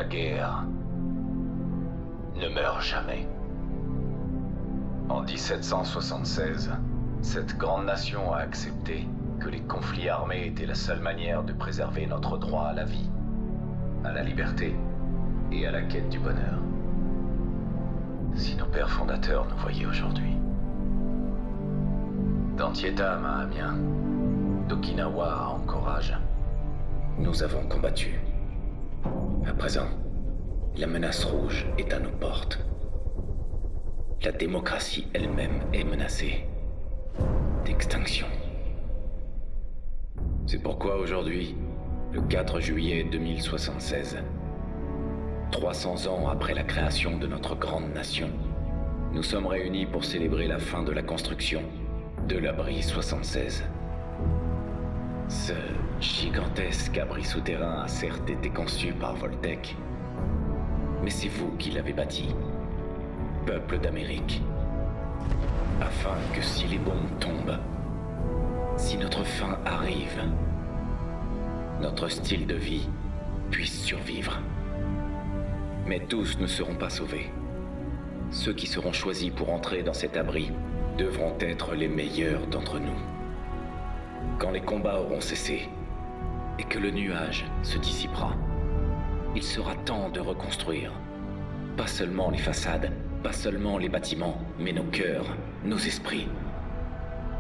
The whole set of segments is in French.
la guerre ne meurt jamais. En 1776, cette grande nation a accepté que les conflits armés étaient la seule manière de préserver notre droit à la vie, à la liberté et à la quête du bonheur. Si nos pères fondateurs nous voyaient aujourd'hui. D'Antietam à Amiens, d'Okinawa à Anchorage, nous avons combattu. À présent, la menace rouge est à nos portes. La démocratie elle-même est menacée d'extinction. C'est pourquoi aujourd'hui, le 4 juillet 2076, 300 ans après la création de notre grande nation, nous sommes réunis pour célébrer la fin de la construction de l'abri 76. Ce gigantesque abri souterrain a certes été conçu par Voltec, mais c'est vous qui l'avez bâti, peuple d'Amérique, afin que si les bombes tombent, si notre fin arrive, notre style de vie puisse survivre. Mais tous ne seront pas sauvés. Ceux qui seront choisis pour entrer dans cet abri devront être les meilleurs d'entre nous. Quand les combats auront cessé et que le nuage se dissipera, il sera temps de reconstruire. Pas seulement les façades, pas seulement les bâtiments, mais nos cœurs, nos esprits.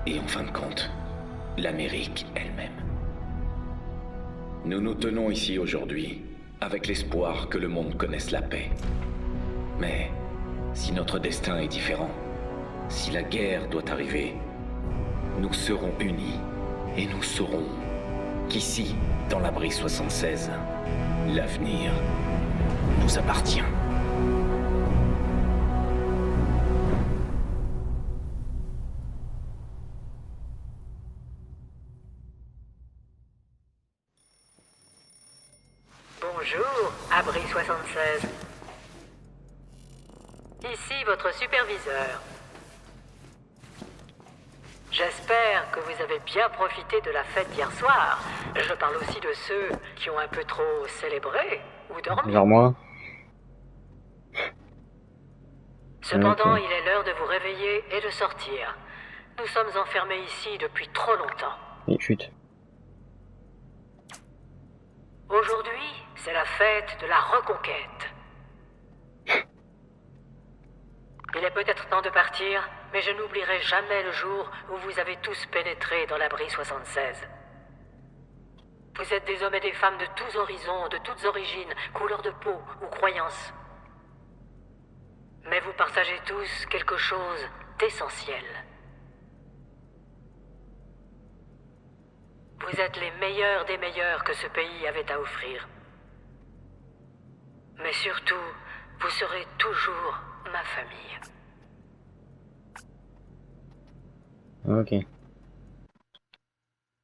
Et en fin de compte, l'Amérique elle-même. Nous nous tenons ici aujourd'hui avec l'espoir que le monde connaisse la paix. Mais si notre destin est différent, si la guerre doit arriver, nous serons unis et nous saurons qu'ici, dans l'abri 76, l'avenir nous appartient. Bonjour, Abri 76. Ici votre superviseur. J'espère que vous avez bien profité de la fête d'hier soir. Je parle aussi de ceux qui ont un peu trop célébré ou dormi. Vers moi. Cependant, Ok. il est l'heure de vous réveiller et de sortir. Nous sommes enfermés ici depuis trop longtemps. Et chute. Aujourd'hui, c'est la fête de la reconquête. Il est peut-être temps de partir, mais je n'oublierai jamais le jour où vous avez tous pénétré dans l'abri 76. Vous êtes des hommes et des femmes de tous horizons, de toutes origines, couleurs de peau ou croyances. Mais vous partagez tous quelque chose d'essentiel. Vous êtes les meilleurs des meilleurs que ce pays avait à offrir. Mais surtout, vous serez toujours ma famille. Ok.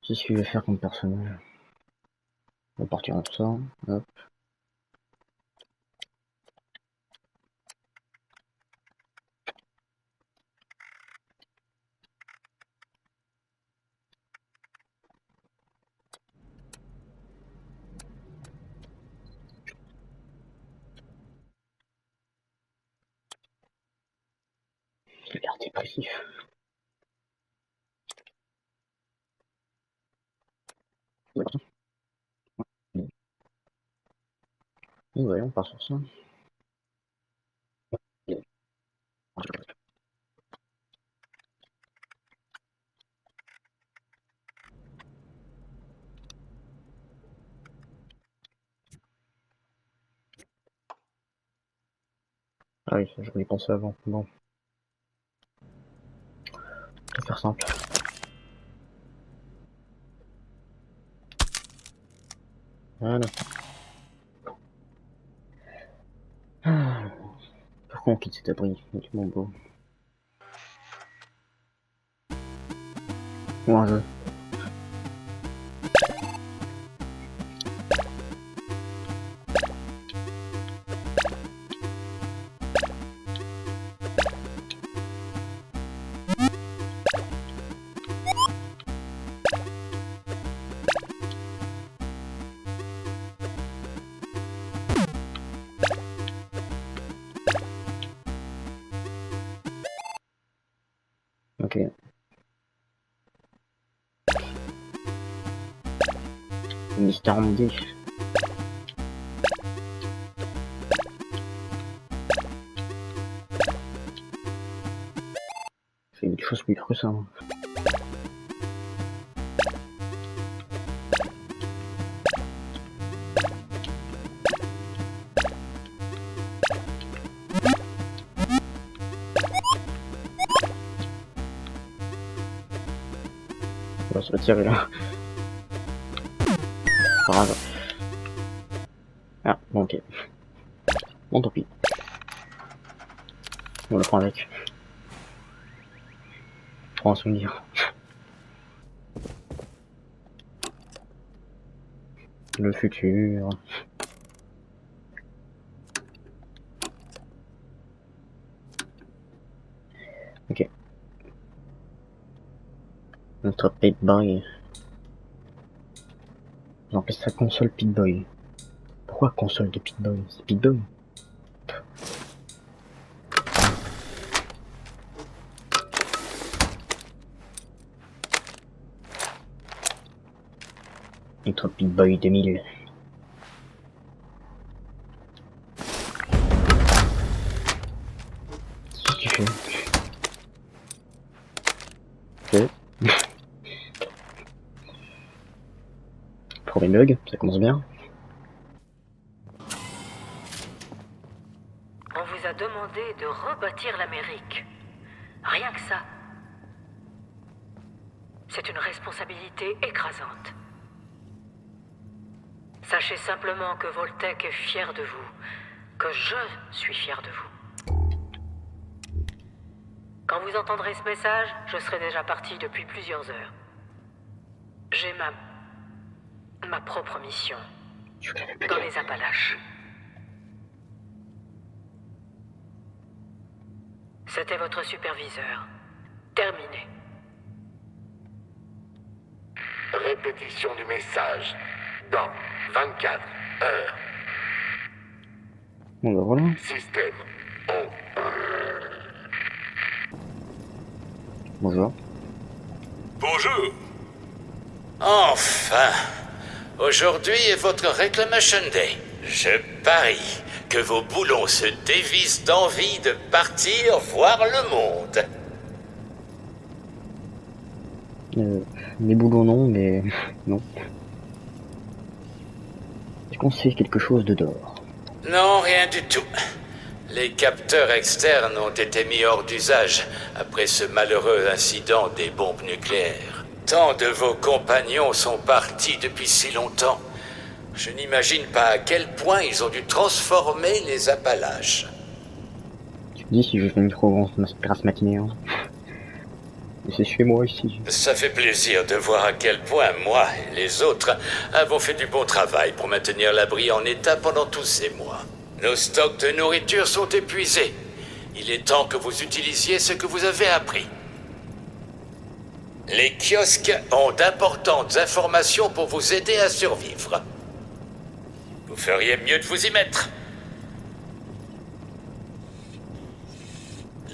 Qu'est-ce qu'il va faire comme personnage? On va partir en ça. Hop. Il a l'air dépressif. Et voyons, on part sur ça. Ah oui, ça, je voulais penser avant. Bon. On va faire simple. Voilà. Ah. Pourquoi on quitte cet abri? C'est tellement beau. Ou un jeu. Ok. Mister Andy. C'est des choses plus que ça. Hein. On va se retirer là. Pas grave. Ah, bon, ok. Bon, tant pis. On le prend avec. Prends un souvenir. Le futur. Ok. Notre Pip-Boy. On appelle ça console Pip-Boy. Pourquoi console de Pip-Boy? C'est Pip-Boy. Notre Pip-Boy 2000. Qu'est-ce que tu fais? Ok. Premier bug, ça commence bien. On vous a demandé de rebâtir l'Amérique. Rien que ça. C'est une responsabilité écrasante. Sachez simplement que Voltec est fier de vous, que je suis fier de vous. Quand vous entendrez ce message, je serai déjà parti depuis plusieurs heures. J'ai ma propre mission dans les Appalaches. C'était votre superviseur. Terminé. Répétition du message. Dans 24 heures. Bon bah voilà. Système O. Bonjour. Bonjour. Enfin, aujourd'hui est votre Reclamation Day. Je parie que vos boulons se dévissent d'envie de partir voir le monde. Les boulots non, mais non. Est-ce qu'on sait quelque chose de dehors? Non, rien du tout. Les capteurs externes ont été mis hors d'usage après ce malheureux incident des bombes nucléaires. Tant de vos compagnons sont partis depuis si longtemps. Je n'imagine pas à quel point ils ont dû transformer les Appalaches. Tu me dis si je fais une trop grasse matinée, hein. Mais c'est chez moi ici. Ça fait plaisir de voir à quel point moi et les autres avons fait du bon travail pour maintenir l'abri en état pendant tous ces mois. Nos stocks de nourriture sont épuisés. Il est temps que vous utilisiez ce que vous avez appris. Les kiosques ont d'importantes informations pour vous aider à survivre. Vous feriez mieux de vous y mettre.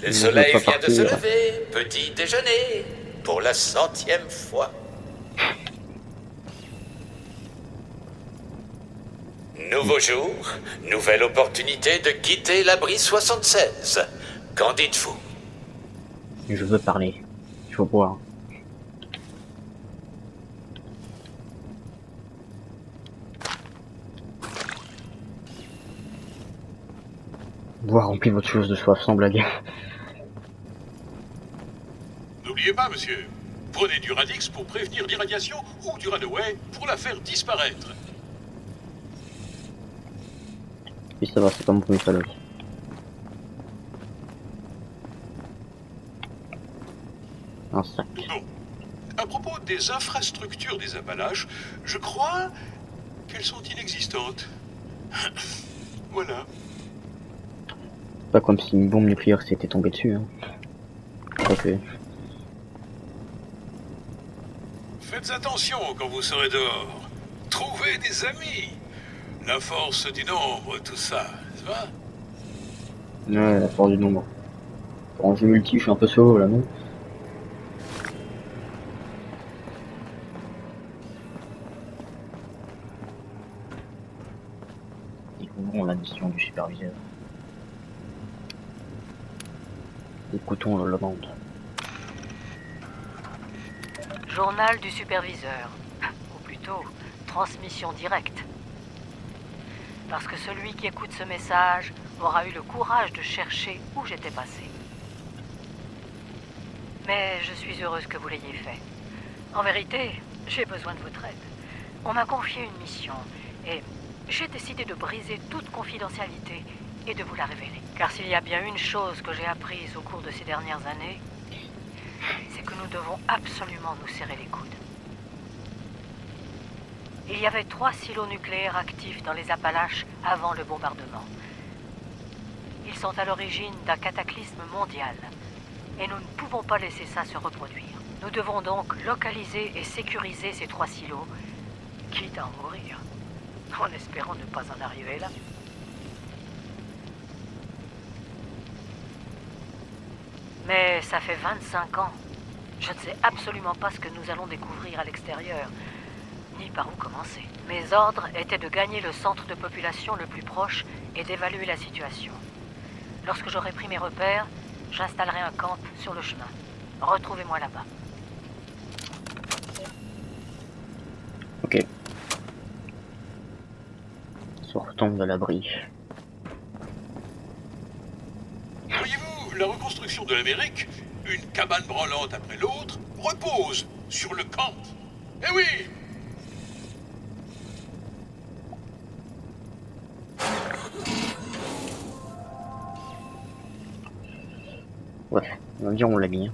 Le soleil vient de se lever, petit déjeuner, pour la 100e fois. Nouveau jour, nouvelle opportunité de quitter l'abri 76. Qu'en dites-vous? Je veux parler. Il faut boire. Boire remplit votre chose de soif, sans blague. N'oubliez pas, monsieur. Prenez du Radix pour prévenir l'irradiation ou du Runaway pour la faire disparaître. Oui, ça va, c'est pas mon premier salope. Un sac. Bon. À propos des infrastructures des Appalaches, je crois qu'elles sont inexistantes. Voilà. Pas comme si une bombe nucléaire s'était tombée dessus, hein. Ok. Faites attention quand vous serez dehors. Trouvez des amis. La force du nombre, tout ça, n'est-ce pas? Ouais, la force du nombre. En jeu multi, je suis un peu solo là, non? superviseur. Écoutons le bande. Journal du superviseur. Ou plutôt, transmission directe. Parce que celui qui écoute ce message aura eu le courage de chercher où j'étais passé. Mais je suis heureuse que vous l'ayez fait. En vérité, j'ai besoin de votre aide. On m'a confié une mission et j'ai décidé de briser toute confidentialité et de vous la révéler. Car s'il y a bien une chose que j'ai apprise au cours de ces dernières années, c'est que nous devons absolument nous serrer les coudes. Il y avait 3 silos nucléaires actifs dans les Appalaches avant le bombardement. Ils sont à l'origine d'un cataclysme mondial. Et nous ne pouvons pas laisser ça se reproduire. Nous devons donc localiser et sécuriser ces 3 silos, quitte à en mourir, en espérant ne pas en arriver là. Mais ça fait 25 ans. Je ne sais absolument pas ce que nous allons découvrir à l'extérieur, ni par où commencer. Mes ordres étaient de gagner le centre de population le plus proche et d'évaluer la situation. Lorsque j'aurai pris mes repères, j'installerai un camp sur le chemin. Retrouvez-moi là-bas. Ok. Sortons de l'abri. Voyez-vous, la reconstruction de l'Amérique, une cabane branlante après l'autre, repose sur le camp. Eh oui! Ouais, l'avion on l'a mis.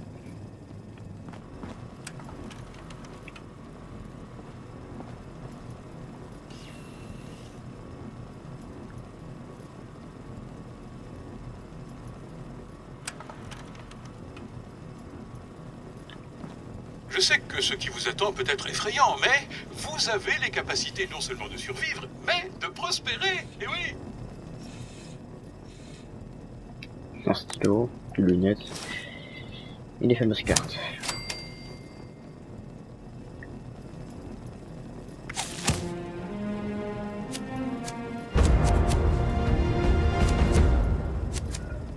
Je sais que ce qui vous attend peut être effrayant, mais vous avez les capacités non seulement de survivre, mais de prospérer. Eh oui! Un stylo, des lunettes et des fameuses cartes.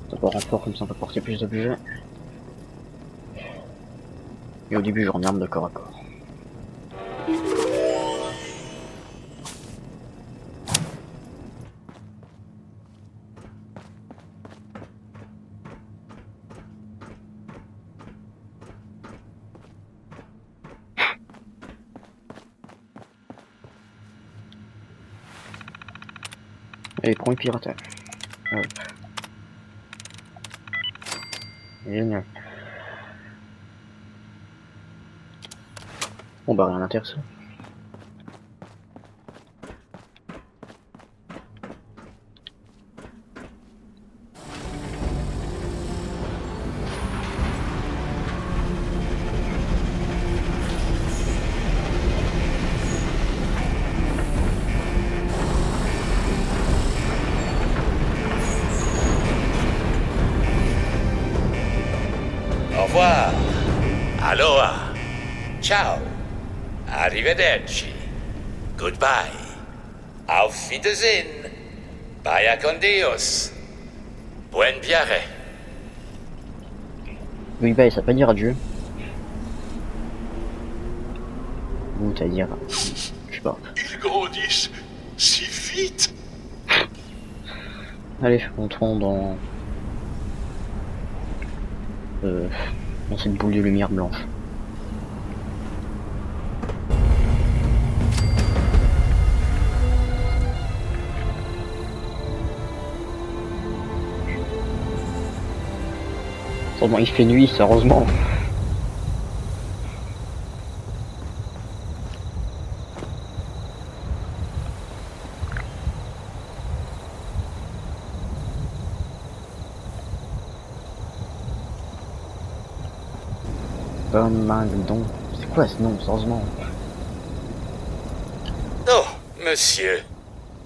Ça part en fort, comme ça on peut porter plus d'objets. Et au début je remets arme de corps à corps. Allez, prends une piratage. Hop. Génial. Bon bah rien d'intéressant. Au revoir. Aloha. Ciao. Arrivederci. Goodbye. Auf Wiedersehen. Vaya con Dios. Buen viaje. Oui bah ça veut pas dire adieu. Ou t'as dire... Je sais pas. Ils grandissent si vite. Allez, entrons dans... dans cette boule de lumière blanche. Heureusement il fait nuit, heureusement. Donc, c'est quoi ce nom, sérieusement? Oh, monsieur.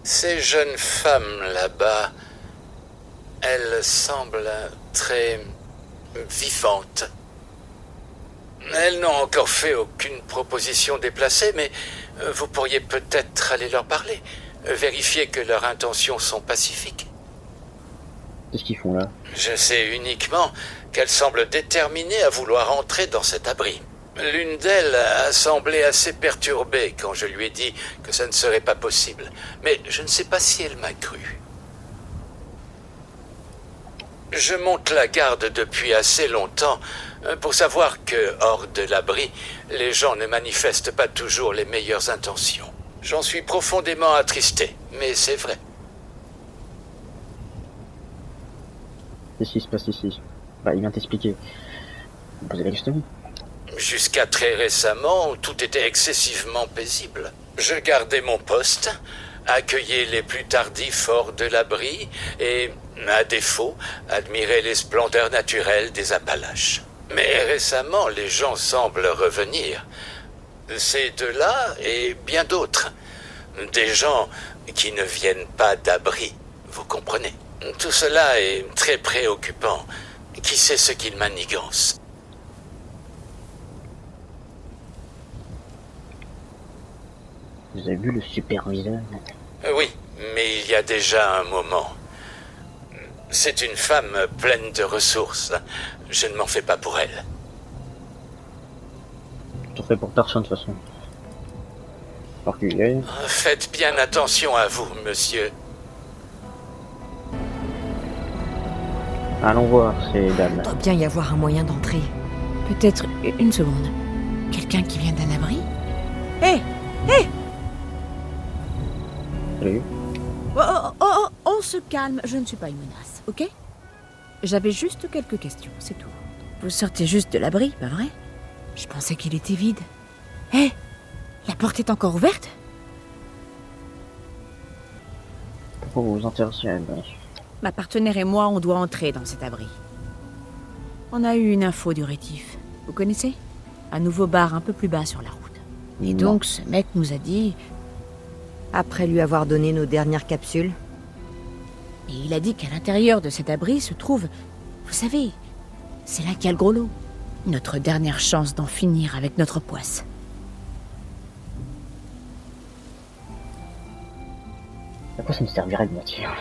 Ces jeunes femmes là-bas, elles semblent très vivantes. Elles n'ont encore fait aucune proposition déplacée, mais vous pourriez peut-être aller leur parler. Vérifier que leurs intentions sont pacifiques. Qu'est-ce qu'ils font là? Je sais uniquement qu'elle semble déterminée à vouloir entrer dans cet abri. L'une d'elles a semblé assez perturbée quand je lui ai dit que ça ne serait pas possible. Mais je ne sais pas si elle m'a cru. Je monte la garde depuis assez longtemps pour savoir que, hors de l'abri, les gens ne manifestent pas toujours les meilleures intentions. J'en suis profondément attristé, mais c'est vrai. Qu'est-ce qui se passe ici? Bah, il vient t'expliquer. Vous posez la question? Jusqu'à très récemment, tout était excessivement paisible. Je gardais mon poste, accueillais les plus tardifs hors de l'abri et, à défaut, admirais les splendeurs naturelles des Appalaches. Mais récemment, les gens semblent revenir. Ces deux-là et bien d'autres. Des gens qui ne viennent pas d'abri, vous comprenez. Tout cela est très préoccupant. Qui sait ce qu'ils manigancent? Vous avez vu le superviseur? Oui, mais il y a déjà un moment. C'est une femme pleine de ressources. Je ne m'en fais pas pour elle. Tout fait pour personne de toute façon. Alors qu'il y a... Faites bien attention à vous, monsieur. Allons voir ces dames. Il doit bien y avoir un moyen d'entrer. Peut-être une seconde. Quelqu'un qui vient d'un abri? Hé! Hé! Salut. Oh, on se calme, je ne suis pas une menace, ok? J'avais juste quelques questions, c'est tout. Vous sortez juste de l'abri, pas vrai? Je pensais qu'il était vide. Hé! La porte est encore ouverte? Pourquoi vous vous intéressez à elle? Ma partenaire et moi, on doit entrer dans cet abri. On a eu une info du rétif. Vous connaissez? Un nouveau bar un peu plus bas sur la route. Et Non. donc, ce mec nous a dit... Après lui avoir donné nos dernières capsules. Et il a dit qu'à l'intérieur de cet abri se trouve... Vous savez, c'est là qu'il y a le gros lot. Notre dernière chance d'en finir avec notre poisse. À quoi ça me servirait de mentir?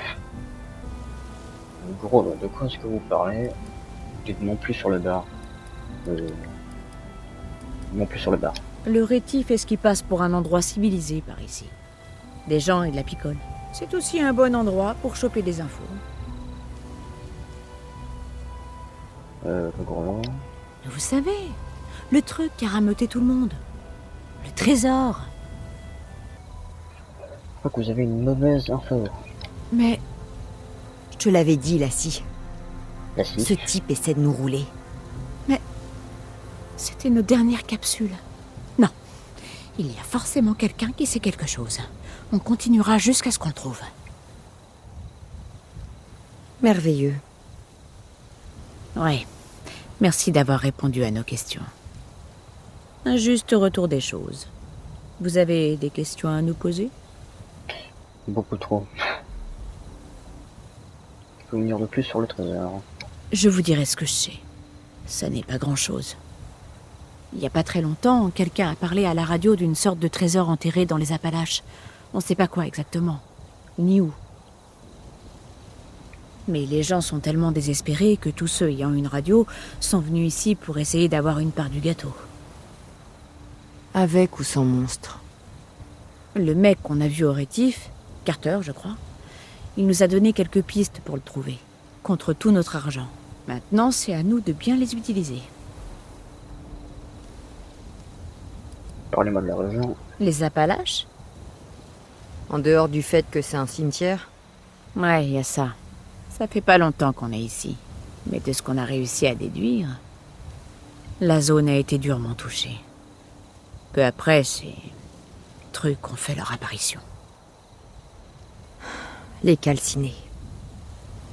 Gros, de quoi est-ce que vous parlez? Dites non plus sur le bar. Non plus sur le bar. Le rétif est ce qui passe pour un endroit civilisé par ici. Des gens et de la picole. C'est aussi un bon endroit pour choper des infos. Le gros lot. Vous savez, le truc qui a rameuté tout le monde. Le trésor. Je crois que vous avez une mauvaise info. Mais Je te l'avais dit, Lassie. La scie. Ce type essaie de nous rouler. c'était nos dernières capsules. Non, il y a forcément quelqu'un qui sait quelque chose. On continuera jusqu'à ce qu'on le trouve. Merveilleux. Ouais, merci d'avoir répondu à nos questions. Un juste retour des choses. Vous avez des questions à nous poser? Beaucoup trop. Je peux vous dire de plus sur le trésor. Je vous dirai ce que je sais. Ça n'est pas grand-chose. Il n'y a pas très longtemps, quelqu'un a parlé à la radio d'une sorte de trésor enterré dans les Appalaches. On ne sait pas quoi exactement, ni où. Mais les gens sont tellement désespérés que tous ceux ayant une radio sont venus ici pour essayer d'avoir une part du gâteau. Avec ou sans monstre? Le mec qu'on a vu au rétif, Carter, je crois, il nous a donné quelques pistes pour le trouver, contre tout notre argent. Maintenant, c'est à nous de bien les utiliser. Parlez-moi de la région. Les Appalaches? En dehors du fait que c'est un cimetière? Ouais, il y a ça. Ça fait pas longtemps qu'on est ici. Mais de ce qu'on a réussi à déduire, la zone a été durement touchée. Peu après, ces trucs ont fait leur apparition. Les calcinés.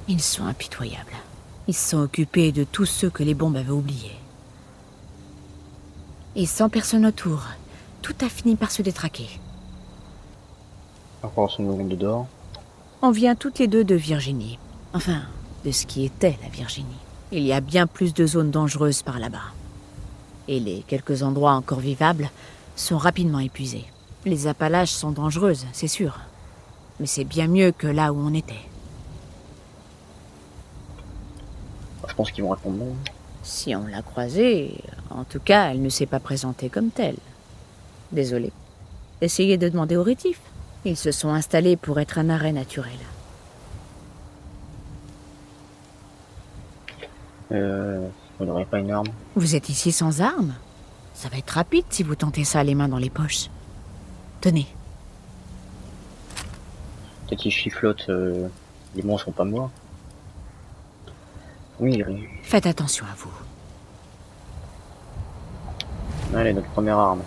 Ils sont impitoyables. Ils se sont occupés de tous ceux que les bombes avaient oubliés. Et sans personne autour, tout a fini par se détraquer. Encore son monde dehors. On vient toutes les deux de Virginie. Enfin, de ce qui était la Virginie. Il y a bien plus de zones dangereuses par là-bas. Et les quelques endroits encore vivables sont rapidement épuisés. Les Appalaches sont dangereuses, c'est sûr. Mais c'est bien mieux que là où on était. pense qu'ils vont répondre non. Si on l'a croisée, en tout cas, elle ne s'est pas présentée comme telle. Désolé. Essayez de demander aux rétifs. Ils se sont installés pour être un arrêt naturel. Vous n'aurez pas une arme? Vous êtes ici sans armes? Ça va être rapide si vous tentez ça les mains dans les poches. Tenez. Peut-être qu'ils chifflotent, les monstres sont pas morts. Oui, Faites attention à vous. allez, notre première arme.